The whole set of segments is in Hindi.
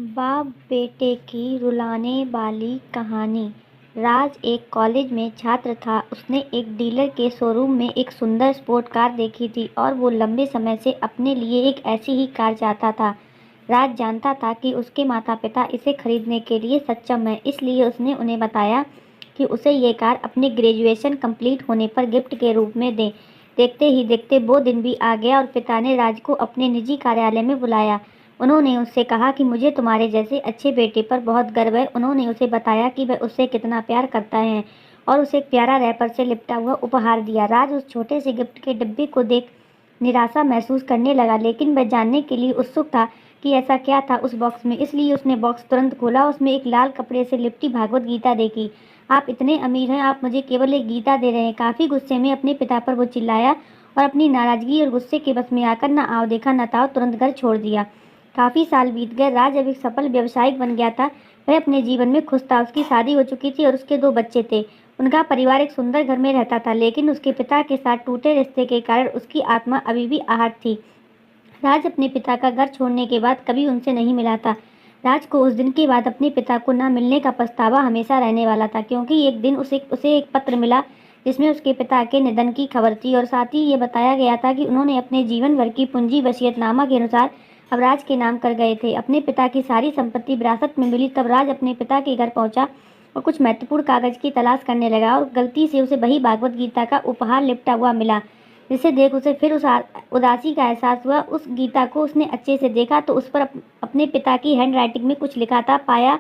बाप बेटे की रुलाने वाली कहानी। राज एक कॉलेज में छात्र था। उसने एक डीलर के शोरूम में एक सुंदर स्पोर्ट कार देखी थी और वो लंबे समय से अपने लिए एक ऐसी ही कार चाहता था। राज जानता था कि उसके माता पिता इसे खरीदने के लिए सक्षम हैं, इसलिए उसने उन्हें बताया कि उसे ये कार अपने ग्रेजुएशन कंप्लीट होने पर गिफ्ट के रूप में दें। देखते ही देखते वो दिन भी आ गया और पिता ने राज को अपने निजी कार्यालय में बुलाया। उन्होंने उससे कहा कि मुझे तुम्हारे जैसे अच्छे बेटे पर बहुत गर्व है। उन्होंने उसे बताया कि वह उससे कितना प्यार करता है और उसे एक प्यारा रैपर से लिपटा हुआ उपहार दिया। राज उस छोटे से गिफ्ट के डिब्बे को देख निराशा महसूस करने लगा, लेकिन वह जानने के लिए उत्सुक था कि ऐसा क्या था उस बॉक्स में। इसलिए उसने बॉक्स तुरंत खोला। उसमें एक लाल कपड़े से लिपटी भागवत गीता देखी। आप इतने अमीर हैं, आप मुझे केवल एक गीता दे रहे हैं। काफ़ी गुस्से में अपने पिता पर वो चिल्लाया और अपनी नाराज़गी और गुस्से के बस में आकर न आओ देखा न ताओ तुरंत घर छोड़ दिया। काफ़ी साल बीत गए। राज अब एक सफल व्यवसायिक बन गया था। वह अपने जीवन में खुश था। उसकी शादी हो चुकी थी और उसके 2 बच्चे थे। उनका परिवार एक सुंदर घर में रहता था, लेकिन उसके पिता के साथ टूटे रिश्ते के कारण उसकी आत्मा अभी भी आहत थी। राज अपने पिता का घर छोड़ने के बाद कभी उनसे नहीं मिला था। राज को उस दिन के बाद अपने पिता को न मिलने का पछतावा हमेशा रहने वाला था, क्योंकि एक दिन उसे एक पत्र मिला जिसमें उसके पिता के निधन की खबर थी और साथ ही ये बताया गया था कि उन्होंने अपने जीवन भर की पूंजी वसीयतनामा के अनुसार अब राज के नाम कर गए थे। अपने पिता की सारी संपत्ति विरासत में मिली तब राज अपने पिता के घर पहुंचा और कुछ महत्वपूर्ण कागज की तलाश करने लगा और गलती से उसे वही भागवत गीता का उपहार लिपटा हुआ मिला, जिसे देख उसे फिर उस उदासी का एहसास हुआ। उस गीता को उसने अच्छे से देखा तो उस पर अपने पिता की हैंडराइटिंग में कुछ लिखा था। पाया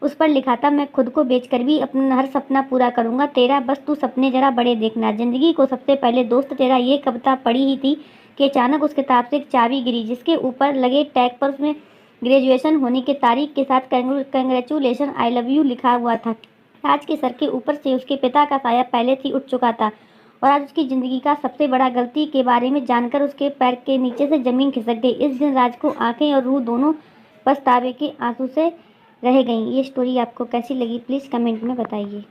उस पर लिखा था, मैं खुद को बेचकर भी अपना हर सपना पूरा करूंगा तेरा, बस तू सपने जरा बड़े देखना। जिंदगी को सबसे पहले दोस्त तेरा। ये कविता पढ़ी ही थी कि अचानक उस किताब से एक चाबी गिरी, जिसके ऊपर लगे टैग पर उसमें ग्रेजुएशन होने की तारीख के साथ कंग्रेचुलेशन आई लव यू लिखा हुआ था। राज के सर के ऊपर से उसके पिता का साया पहले ही उठ चुका था और आज उसकी जिंदगी का सबसे बड़ा गलती के बारे में जानकर उसके पैर के नीचे से जमीन खिसक गई। इस दिन राज को आंखें और रूह दोनों पछतावे के आंसू से रह गईं। ये स्टोरी आपको कैसी लगी प्लीज़ कमेंट में बताइए।